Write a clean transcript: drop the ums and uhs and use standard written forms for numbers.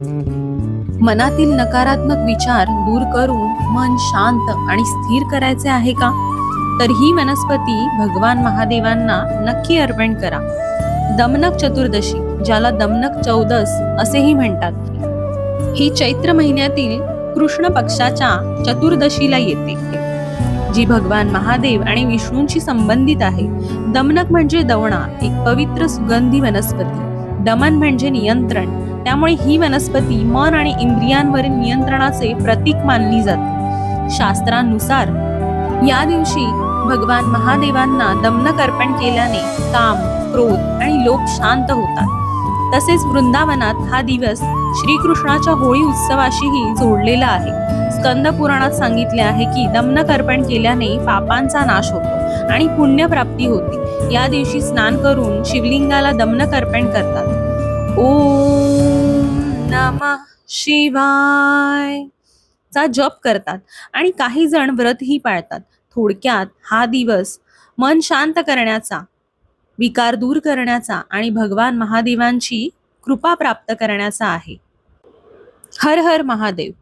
मनातील नकारात्मक विचार दूर करून मन शांत आणि स्थिर करायचे आहे का? तर ही वनस्पती भगवान महादेवांना नक्की अर्पण करा. दमनक चतुर्दशी, ज्याला दमनक चौदस असेही म्हणतात, ही चैत्र महिन्यातील कृष्ण पक्षाच्या चतुर्दशीला येते, जी भगवान महादेव आणि विष्णूंशी संबंधित आहे. दमनक म्हणजे दवणा, एक पवित्र सुगंधी वनस्पती. दमन म्हणजे नियंत्रण, त्यामुळे ही वनस्पती मन आणि इंद्रियांवरील नियंत्रणाचे प्रतीक मानली जाते. शास्त्रानुसार या दिवशी भगवान महादेवांना दमनक अर्पण केल्याने काम, क्रोध आणि लोभ शांत होतात. तसेच वृंदावनात हा दिवस श्रीकृष्णाच्या होळी उत्सवाशीही जोडलेला आहे. स्कंद पुराणात सांगितले आहे की दमनक अर्पण केल्याने पापांचा नाश होतो आणि पुण्यप्राप्ती होते. या दिवशी स्नान करून शिवलिंगाला दमनक अर्पण करतात. ओम नमः शिवाय चा जप करतात आणि काही जण व्रतही पाळतात. थोडक्यात हा दिवस मन शांत करण्याचा, विकार दूर करण्याचा आणि भगवान महादेवांची कृपा प्राप्त करण्याचा आहे. हर हर महादेव.